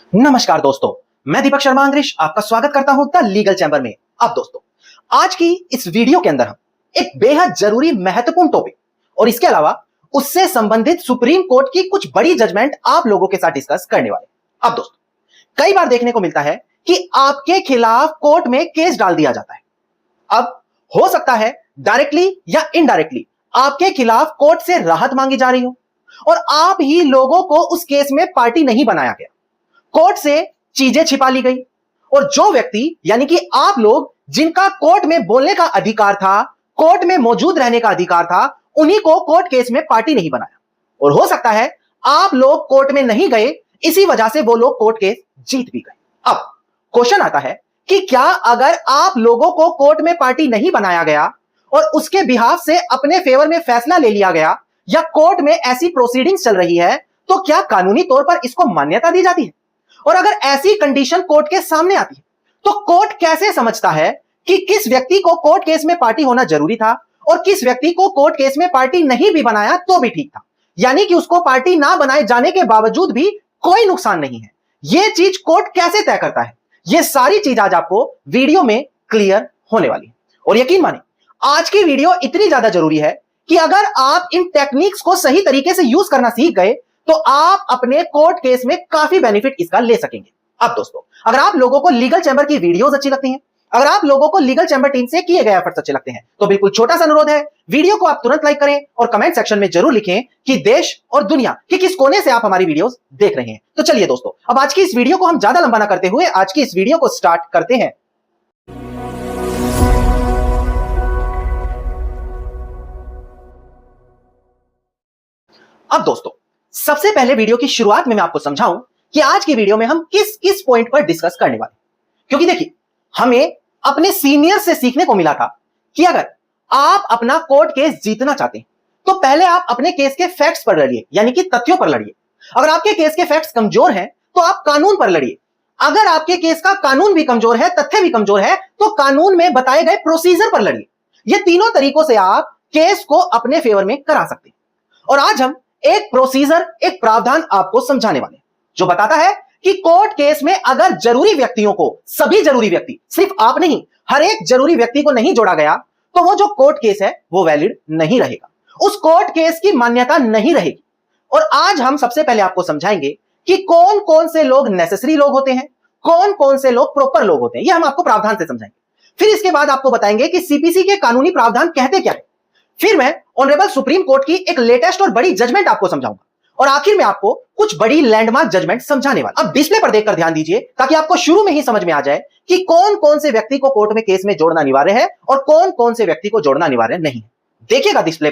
नमस्कार दोस्तों, मैं दीपक शर्मा अंग्रेश आपका स्वागत करता हूं द लीगल चैंबर में। अब दोस्तों, आज की इस वीडियो के अंदर हम एक बेहद जरूरी महत्वपूर्ण टॉपिक और इसके अलावा उससे संबंधित सुप्रीम कोर्ट की कुछ बड़ी जजमेंट आप लोगों के साथ डिस्कस करने वाले। अब दोस्तों, कई बार देखने को मिलता है कि आपके खिलाफ कोर्ट में केस डाल दिया जाता है। अब हो सकता है डायरेक्टली या इनडायरेक्टली आपके खिलाफ कोर्ट से राहत मांगी जा रही हो और आप ही लोगों को उस केस में पार्टी नहीं बनाया गया, कोर्ट से चीजें छिपा ली गई और जो व्यक्ति यानी कि आप लोग जिनका कोर्ट में बोलने का अधिकार था, कोर्ट में मौजूद रहने का अधिकार था, उन्हीं को कोर्ट केस में पार्टी नहीं बनाया। और हो सकता है आप लोग कोर्ट में नहीं गए, इसी वजह से वो लोग कोर्ट केस जीत भी गए। अब क्वेश्चन आता है कि क्या अगर आप लोगों को कोर्ट में पार्टी नहीं बनाया गया और उसके बिहाफ से अपने फेवर में फैसला ले लिया गया या कोर्ट में ऐसी प्रोसीडिंग्स चल रही है, तो क्या कानूनी तौर पर इसको मान्यता दी जाती है? और अगर ऐसी कंडीशन कोर्ट के सामने आती है तो कोर्ट कैसे समझता है कि किस व्यक्ति को कोर्ट केस में पार्टी होना जरूरी था और किस व्यक्ति को कोर्ट केस में पार्टी नहीं भी बनाया तो भी ठीक था, यानी कि उसको पार्टी ना बनाए जाने के बावजूद भी कोई नुकसान नहीं है? यह चीज कोर्ट कैसे तय करता है? यह सारी चीज आज आपको वीडियो में क्लियर होने वाली है। और यकीन माने, आज की वीडियो इतनी ज्यादा जरूरी है कि अगर आप इन टेक्निक्स को सही तरीके से यूज करना सीख गए तो आप अपने कोर्ट केस में काफी बेनिफिट इसका ले सकेंगे। अब दोस्तों, अगर आप लोगों को लीगल चैंबर की वीडियोस अच्छी लगती हैं, अगर आप लोगों को लीगल चैंबर टीम से किए गए एफर्ट्स अच्छे लगते हैं, तो बिल्कुल छोटा सा अनुरोध है, वीडियो को आप तुरंत लाइक करें और कमेंट सेक्शन में जरूर लिखें कि देश और दुनिया के किस कोने से आप हमारी वीडियोस देख रहे हैं। तो चलिए दोस्तों, अब आज की इस वीडियो को हम ज्यादा लंबा ना करते हुए आज की इस वीडियो को स्टार्ट करते हैं। अब दोस्तों, सबसे पहले वीडियो की शुरुआत में मैं आपको समझाऊं कि आज की वीडियो में हम किस किस पॉइंट पर डिस्कस करने वाले, क्योंकि देखिए, हमें अपने सीनियर से सीखने को मिला था कि अगर आप अपना कोर्ट केस जीतना चाहते हैं तो पहले आप अपने केस के फैक्ट्स पर लड़िए, यानी कि तथ्यों पर लड़िए। अगर आपके केस के फैक्ट्स कमजोर हैं तो आप कानून पर लड़िए। अगर आपके केस का कानून भी कमजोर है, तथ्य भी कमजोर है, तो कानून में बताए गए प्रोसीजर पर लड़िए। ये तीनों तरीकों से आप केस को अपने फेवर में करा सकते हैं। और आज हम एक प्रोसीजर, एक प्रावधान आपको समझाने वाले जो बताता है कि कोर्ट केस में अगर जरूरी व्यक्तियों को, सभी जरूरी व्यक्ति, सिर्फ आप नहीं, हर एक जरूरी व्यक्ति को नहीं जोड़ा गया तो वो जो कोर्ट केस है वो वैलिड नहीं रहेगा, उस कोर्ट केस की मान्यता नहीं रहेगी। और आज हम सबसे पहले आपको समझाएंगे कि कौन कौन से लोग नेसेसरी लोग होते हैं, कौन कौन से लोग प्रॉपर लोग होते हैं। यह हम आपको प्रावधान से समझाएंगे। फिर इसके बाद आपको बताएंगे कि सीपीसी के कानूनी प्रावधान कहते क्या है। फिर मैं ऑनरेबल सुप्रीम कोर्ट की एक लेटेस्ट और बड़ी जजमेंट आपको समझाऊंगा और आखिर में आपको कुछ बड़ी लैंडमार्क जजमेंट समझाने वाला। अब डिस्प्ले पर देखकर ध्यान दीजिए ताकि आपको शुरू में ही समझ में आ जाए कि कौन कौन से व्यक्ति को कोर्ट में केस में जोड़ना अनिवार्य है और कौन कौन से व्यक्ति को जोड़ना अनिवार्य नहीं है। देखिएगा डिस्प्ले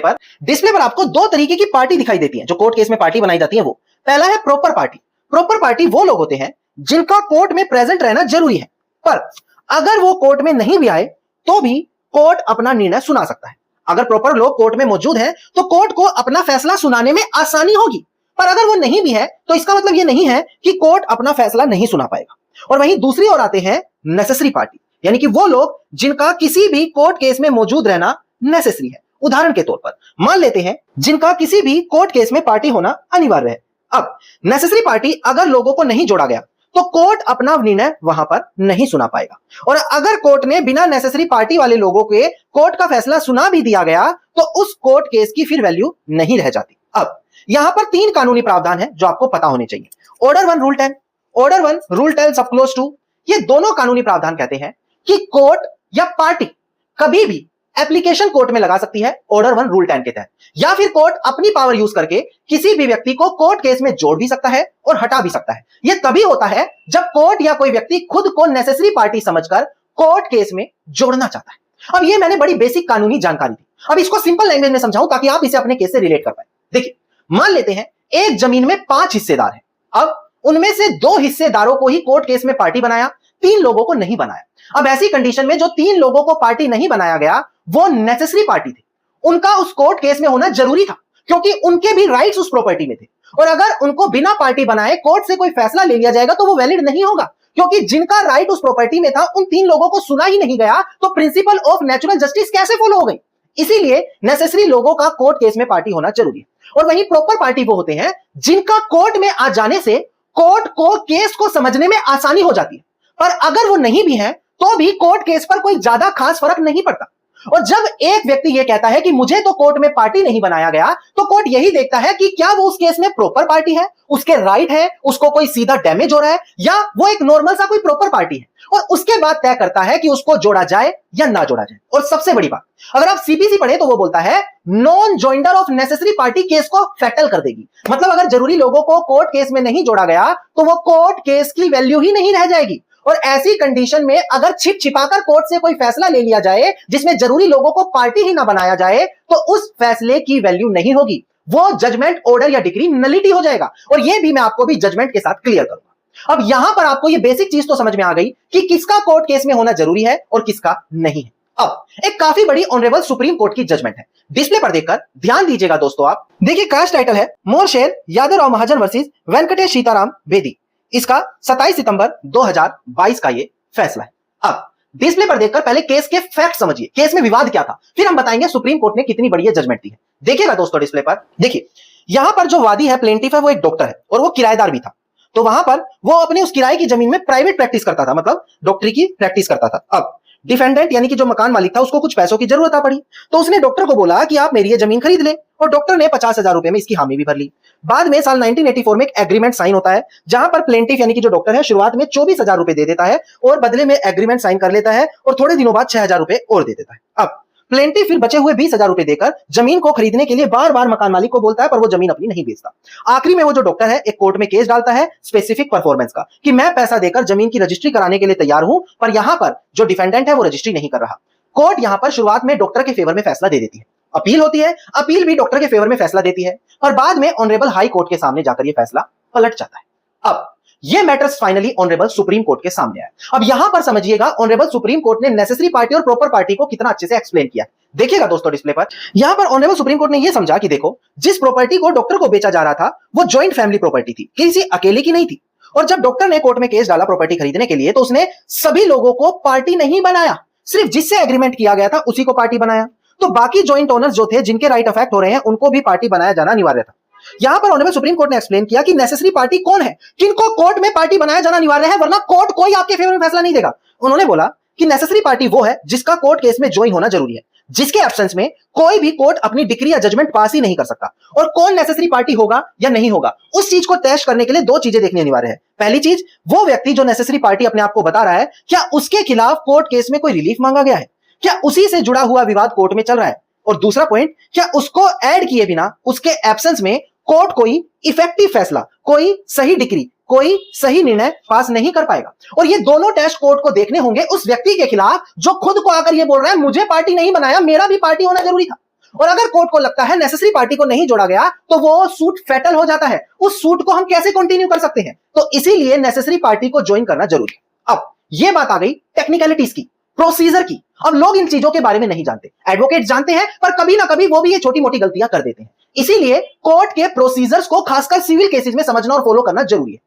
पर आपको दो तरीके की पार्टी दिखाई देती है जो कोर्ट केस में पार्टी बनाई जाती है। वो पहला है प्रॉपर पार्टी। प्रॉपर पार्टी वो लोग होते हैं जिनका कोर्ट में प्रेजेंट रहना जरूरी है, पर अगर वो कोर्ट में नहीं भी आए तो भी कोर्ट अपना निर्णय सुना सकता है। अगर प्रॉपर लोग कोर्ट में मौजूद हैं तो कोर्ट को अपना फैसला सुनाने में आसानी होगी, पर अगर वो नहीं भी है तो इसका मतलब ये नहीं है कि कोर्ट अपना फैसला नहीं सुना पाएगा। और वहीं दूसरी ओर आते हैं नेसेसरी पार्टी, यानी कि वो लोग जिनका किसी भी कोर्ट केस में मौजूद रहना नेसेसरी है। उदाहरण के तौर पर मान लेते हैं जिनका किसी भी कोर्ट केस में पार्टी होना अनिवार्य है। अब नेसेसरी पार्टी अगर लोगों को नहीं जोड़ा गया तो कोर्ट अपना निर्णय वहां पर नहीं सुना पाएगा, और अगर कोर्ट ने बिना नेसेसरी पार्टी वाले लोगों के कोर्ट का फैसला सुना भी दिया गया तो उस कोर्ट केस की फिर वैल्यू नहीं रह जाती। अब यहां पर तीन कानूनी प्रावधान है जो आपको पता होने चाहिए। ऑर्डर 1 रूल 10, ऑर्डर 1 रूल 10 सब क्लोज 2। ये दोनों कानूनी प्रावधान कहते हैं कि कोर्ट या पार्टी कभी भी एप्लीकेशन कोर्ट में लगा सकती है ऑर्डर 1 रूल 10 के तहत, या फिर कोर्ट अपनी पावर यूज करके किसी भी व्यक्ति को कोर्ट केस में जोड़ भी सकता है और हटा भी सकता है। यह तभी होता है जब कोर्ट या कोई व्यक्ति खुद को नेसेसरी पार्टी समझकर कोर्ट केस में जोड़ना चाहता है। अब यह मैंने बड़ी बेसिक कानूनी जानकारी दी, अब इसको सिंपल लैंग्वेज में समझाऊं ताकि आप इसे अपने केस से रिलेट कर पाए। देखिए, मान लेते हैं एक जमीन में 5 हिस्सेदार हैं। अब उनमें से 2 हिस्सेदारों को ही कोर्ट केस में पार्टी बनाया, 3 लोगों को नहीं बनाया। अब ऐसी कंडीशन में जो 3 लोगों को पार्टी नहीं बनाया गया वो नेसेसरी पार्टी थी, उनका उस कोर्ट केस में होना जरूरी था क्योंकि उनके भी राइट्स उस प्रॉपर्टी में थे। और अगर उनको बिना पार्टी बनाए कोर्ट से कोई फैसला ले लिया जाएगा तो वो वैलिड नहीं होगा, क्योंकि जिनका राइट उस प्रॉपर्टी में था उन 3 लोगों को सुना ही नहीं गया, तो प्रिंसिपल ऑफ नेचुरल जस्टिस कैसे फॉलो हो गई? इसीलिए नेसेसरी लोगों का कोर्ट केस में पार्टी होना जरूरी है। और वहीं प्रॉपर पार्टी वो होते हैं जिनका कोर्ट में आ जाने से कोर्ट को केस को समझने में आसानी हो जाती है। पर अगर वो नहीं भी है तो भी कोर्ट केस पर कोई ज्यादा खास फर्क नहीं पड़ता। और जब एक व्यक्ति यह कहता है कि मुझे तो कोर्ट में पार्टी नहीं बनाया गया, तो कोर्ट यही देखता है कि क्या वो उस केस में प्रॉपर पार्टी है, उसके राइट है, उसको कोई सीधा डैमेज हो रहा है, या वो एक नॉर्मल सा कोई प्रॉपर पार्टी है, और उसके बाद तय करता है कि उसको जोड़ा जाए या ना जोड़ा जाए। और सबसे बड़ी बात, अगर आप सीपीसी पढ़े तो वो बोलता है non joinder of necessary party case को फैटल कर देगी। मतलब अगर जरूरी लोगों को कोर्ट केस में नहीं जोड़ा गया तो वो कोर्ट केस की वैल्यू ही नहीं रह जाएगी। और ऐसी कंडीशन में अगर छिप छिपाकर कोर्ट से कोई फैसला ले लिया जाए जिसमें जरूरी लोगों को पार्टी ही ना बनाया जाए, तो उस फैसले की वैल्यू नहीं होगी, वो जजमेंट, ऑर्डर या डिक्री नलिटी हो जाएगा। और ये भी मैं आपको भी जजमेंट के साथ क्लियर करूंगा। अब यहां पर आपको ये बेसिक चीज तो समझ में आ गई कि किसका कोर्ट केस में होना जरूरी है और किसका नहीं है। अब एक काफी बड़ी ऑनरेबल सुप्रीम कोर्ट की जजमेंट है, डिस्प्ले पर देखकर ध्यान दीजिएगा दोस्तों। आप देखिए, कास्ट टाइटल है मोरशेर यादवराव महाजन वर्सेस वेंकटेश सीताराम बेदी। इसका 27 सितंबर 2022 का ये फैसला है। अब डिस्प्ले पर देखकर पहले केस के फैक्ट समझिए, केस में विवाद क्या था, फिर हम बताएंगे सुप्रीम कोर्ट ने कितनी बड़ी जजमेंट दी है। देखिएगा दोस्तों, डिस्प्ले पर देखिए, यहां पर जो वादी है, प्लेंटिफ है, वो एक डॉक्टर है और वो किराएदार भी था। तो वहां पर वो अपनी उस किराए की जमीन में प्राइवेट प्रैक्टिस करता था, मतलब डॉक्टरी की प्रैक्टिस करता था। अब डिफेंडेंट यानी कि जो मकान मालिक था, उसको कुछ पैसों की जरूरत आ पड़ी, तो उसने डॉक्टर को बोला कि आप मेरी ये जमीन खरीद ले, और डॉक्टर ने 50,000 रुपए में इसकी हामी भी भर ली। बाद में साल 1984 में एक एग्रीमेंट साइन होता है, जहां पर प्लेंटिफ यानी कि जो डॉक्टर है शुरुआत में 24,000 रुपए दे देता है और बदले में एग्रीमेंट साइन कर लेता है, और थोड़े दिनों बाद 6,000 रुपए और दे देता है। अब प्लेंटिफ फिर बचे हुए 20,000 रुपए देकर जमीन को खरीदने के लिए बार बार मकान मालिक को बोलता है, पर वो जमीन अपनी नहीं बेचता। आखिरी में वो जो डॉक्टर है एक कोर्ट में केस डालता है स्पेसिफिक परफॉर्मेंस का, कि मैं पैसा देकर जमीन की रजिस्ट्री कराने के लिए तैयार हूं, पर यहां पर जो डिफेंडेंट है वो रजिस्ट्री नहीं कर रहा। कोर्ट यहां पर शुरुआत में डॉक्टर के फेवर में फैसला दे देती है, अपील होती है, अपील भी डॉक्टर के फेवर में फैसला देती है, और बाद में ऑनरेबल हाई कोर्ट के सामने जाकर यह फैसला पलट जाता है। अब ये matters finally honourable supreme court के सामने आए। अब यहां पर समझिएगा ऑनरेबल सुप्रीम कोर्ट ने नेसेसरी पार्टी और प्रॉपर पार्टी को कितना अच्छे से एक्सप्लेन किया। देखिएगा दोस्तों डिस्प्ले पर, यहां पर ऑनरेबल सुप्रीम कोर्ट ने यह समझा कि देखो, जिस प्रॉपर्टी को डॉक्टर को बेचा जा रहा था वो ज्वाइंट फैमिली प्रॉपर्टी थी, किसी अकेले की नहीं थी। और जब डॉक्टर ने कोर्ट में केस डाला प्रॉपर्टी खरीदने के लिए, तो उसने सभी लोगों को पार्टी नहीं बनाया, सिर्फ जिससे एग्रीमेंट किया गया था उसी को पार्टी बनाया। तो बाकी ज्वाइंट ओनर्स जो थे, जिनके राइट अफेक्ट हो रहे हैं, उनको भी पार्टी बनाया जाना अनिवार्य था। यहां पर ऑनरेबल सुप्रीम कोर्ट ने एक्सप्लेन किया कि नेसेसरी पार्टी कौन है, किनको कोर्ट में पार्टी बनाया जाना अनिवार्य है, वरना कोर्ट कोई आपके फेवर में फैसला नहीं देगा। उन्होंने बोला कि नेसेसरी पार्टी वो है जिसका कोर्ट केस में ज्वाइन होना जरूरी है, जिसके एब्सेंस में कोई भी कोर्ट अपनी डिक्री या जजमेंट पास ही नहीं कर सकता। और कौन नेसेसरी पार्टी होगा या नहीं होगा, उस चीज को तय करने के लिए दो चीजें देखनी अनिवार्य है। पहली चीज, वो व्यक्ति जो नेसेसरी पार्टी अपने आप को बता रहा है, क्या उसके खिलाफ कोर्ट केस में कोई रिलीफ मांगा गया है, क्या उसी से जुड़ा हुआ विवाद कोर्ट में चल रहा है। और दूसरा पॉइंट, क्या उसको ऐड किए बिना, उसके एब्सेंस में कोर्ट कोई इफेक्टिव फैसला, कोई सही डिक्री, कोई सही निर्णय पास नहीं कर पाएगा। और ये दोनों टेस्ट कोर्ट को देखने होंगे उस व्यक्ति के खिलाफ जो खुद को आकर ये बोल रहा है मुझे पार्टी नहीं बनाया, मेरा भी पार्टी होना जरूरी था। और अगर कोर्ट को लगता है नेसेसरी पार्टी को नहीं जोड़ा गया तो वो सूट फैटल हो जाता है, उस सूट को हम कैसे कंटिन्यू कर सकते हैं। तो इसीलिए नेसेसरी पार्टी को ज्वाइन करना जरूरी है। अब ये बात आ गई टेक्निकलिटीज की, प्रोसीजर की। अब लोग इन चीजों के बारे में नहीं जानते, एडवोकेट जानते हैं, पर कभी ना कभी वो भी ये छोटी मोटी गलतियां कर देते हैं। इसीलिए कोर्ट के प्रोसीजर्स को खासकर सिविल केसेस में समझना और फॉलो करना जरूरी है।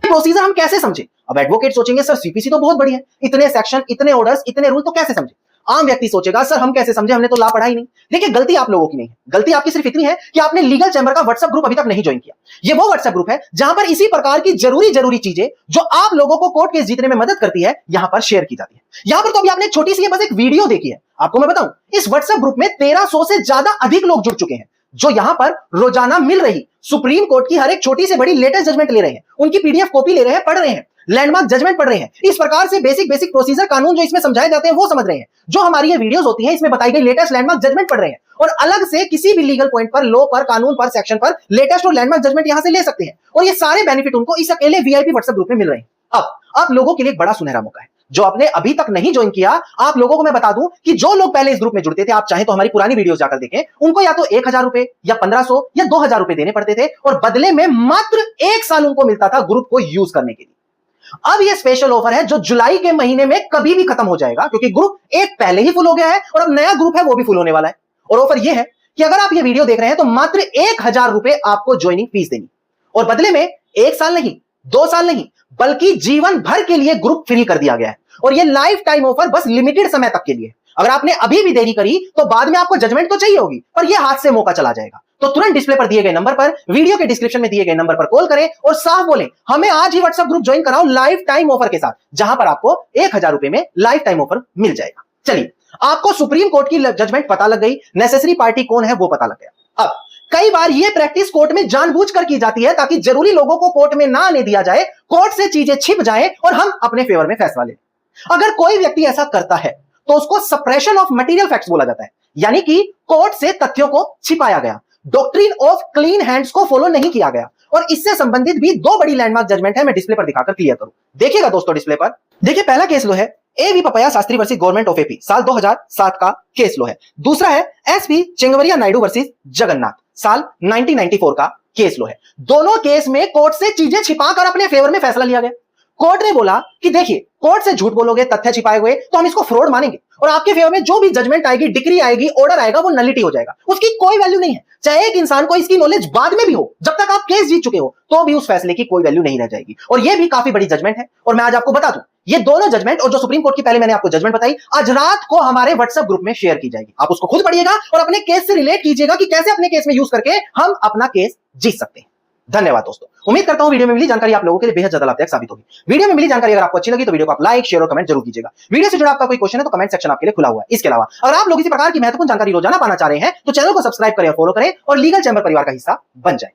प्रोसीजर हम कैसे समझे? अब एडवोकेट सोचेंगे सर सीपीसी तो बहुत बड़ी है, इतने सेक्शन, इतने ऑर्डर्स, इतने रूल, तो कैसे समझे? आम व्यक्ति सोचेगा सर हम कैसे समझे, हमने तो लॉ पढ़ा ही नहीं। देखिए, गलती आप लोगों की नहीं है, गलती आपकी सिर्फ इतनी है कि आपने लीगल चैंबर का व्हाट्सएप ग्रुप अभी तक नहीं ज्वाइन किया। ये वो व्हाट्सएप ग्रुप है जहां पर इसी प्रकार की जरूरी चीजें जो आप लोगों को कोर्ट केस जीतने में मदद करती है, यहां पर शेयर की जाती है। यहां पर तो अभी आपने छोटी सी बस एक वीडियो देखी है। आपको मैं बताऊं, इस व्हाट्सएप ग्रुप में 1300 से ज्यादा अधिक लोग जुड़ चुके हैं, जो यहां पर रोजाना मिल रही सुप्रीम कोर्ट की हर एक छोटी से बड़ी लेटेस्ट जजमेंट ले रहे हैं, उनकी पीडीएफ कॉपी ले रहे हैं, पढ़ रहे हैं, लैंडमार्क जजमेंट पढ़ रहे हैं। इस प्रकार से बेसिक प्रोसीजर, कानून जो इसमें समझाए जाते हैं वो समझ रहे हैं। जो हमारी ये वीडियोस होती हैं इसमें बताई गई लेटेस्ट लैंडमार्क जजमेंट पढ़ रहे हैं, और अलग से किसी भी लीगल पॉइंट पर, लॉ पर, कानून पर, सेक्शन पर लेटेस्ट और लैंडमार्क जजमेंट यहां से ले सकते हैं। और ये सारे बेनिफिट उनको इस अकेले वीआईपी व्हाट्सएप ग्रुप में मिल रहे हैं। अब आप लोगों के लिए एक बड़ा सुनहरा मौका है, जो आपने अभी तक नहीं ज्वाइन किया। आप लोगों को मैं बता दूं कि जो लोग पहले इस ग्रुप में जुड़ते थे, आप चाहें तो हमारी पुरानी वीडियोस जाकर देखें, उनको या तो 1,000 रुपए या 1,500 या 2,000 रुपए देने पड़ते थे, और बदले में मात्र 1 साल उनको मिलता था ग्रुप को यूज करने के लिए। अब ये स्पेशल ऑफर है जो जुलाई के महीने में कभी भी खत्म हो जाएगा, क्योंकि ग्रुप एक पहले ही फुल हो गया है और अब नया ग्रुप है वो भी फुल होने वाला है। और ऑफर ये है कि अगर आप ये वीडियो देख रहे हैं तो मात्र 1,000 रुपए आपको ज्वाइनिंग फीस देनी, और बदले में 1 साल नहीं, 2 साल नहीं, बल्कि जीवन भर के लिए ग्रुप फ्री कर दिया गया है। और ये लाइफ टाइम ऑफर बस लिमिटेड समय तक के लिए। अगर आपने अभी भी देरी करी तो बाद में आपको जजमेंट तो चाहिए होगी, पर यह हाथ से मौका चला जाएगा। तो तुरंत डिस्प्ले पर दिए गए नंबर पर, वीडियो के डिस्क्रिप्शन में दिए गए नंबर पर कॉल करें और साफ बोलें हमें आज ही व्हाट्सएप ग्रुप ज्वाइन कराओ लाइफ टाइम ऑफर के साथ, जहां पर आपको 1000 रुपए में लाइफ टाइम ऑफर मिल जाएगा। चलिए, आपको सुप्रीम कोर्ट की जजमेंट पता लग गई, नेसेसरी पार्टी कौन है वो पता लग गया। अब कई बार यह प्रैक्टिस कोर्ट में जानबूझकर की जाती है ताकि जरूरी लोगों को कोर्ट में ना आने दिया जाए, कोर्ट से चीजें छिप जाएं और हम अपने फेवर में फैसला लें। अगर कोई व्यक्ति ऐसा करता है तो उसको सप्रेशन ऑफ मटेरियल फैक्ट्स बोला जाता है, यानी कि कोर्ट से तथ्यों को छिपाया गया, डॉक्ट्रिन ऑफ क्लीन हैंड्स को फॉलो नहीं किया गया। और इससे संबंधित भी दो बड़ी लैंडमार्क जजमेंट है, मैं डिस्प्ले पर दिखाकर क्लियर करूं। देखिएगा दोस्तों डिस्प्ले पर, देखिए पहला केस लो है AV Papaiah Shastri versus government of AP, साल 2007 का केस लो है। दूसरा है एसपी चिंगवरिया नायडू वर्सेस जगन्नाथ, साल 1994 का केस लो है। दोनों केस में कोर्ट से चीजें छिपाकर अपने फेवर में फैसला लिया गया। कोर्ट ने बोला कि देखिए, कोर्ट से झूठ बोलोगे, तथ्य छिपाए हुए, तो हम इसको फ्रॉड मानेंगे और आपके फेवर में जो भी जजमेंट आएगी, डिक्री आएगी, ऑर्डर आएगा, वो नलिटी हो जाएगा, उसकी कोई वैल्यू नहीं है। चाहे एक इंसान को इसकी नॉलेज बाद में भी हो, जब तक आप केस जीत चुके हो तो भी उस फैसले की कोई वैल्यू नहीं रह जाएगी। और ये भी काफी बड़ी जजमेंट है और मैं आज आपको बता दूं, ये दोनों जजमेंट और जो सुप्रीम कोर्ट की पहले मैंने आपको जजमेंट बताई, आज रात को हमारे व्हाट्सएप ग्रुप में शेयर की जाएगी। आप उसको खुद पढ़िएगा और अपने केस से रिलेट कीजिएगा कि कैसे अपने केस में यूज करके हम अपना केस जीत सकते हैं। धन्यवाद दोस्तों, उम्मीद करता हूं वीडियो में मिली जानकारी आप लोगों के लिए बेहद ज्यादा लाभदायक साबित होगी। वीडियो में मिली जानकारी अगर आपको अच्छी लगी तो वीडियो को आप लाइक, शेयर और कमेंट जरूर कीजिएगा। वीडियो से जुड़ा आपका कोई क्वेश्चन है तो कमेंट सेक्शन आपके लिए खुला हुआ है। इसके अलावा अगर आप लोग इसी प्रकार की महत्वपूर्ण जानकारी रोजाना पाना चाह रहे हैं तो चैनल को सब्सक्राइब करें, फॉलो करें और लीगल चैंबर परिवार का हिस्सा बन जाए।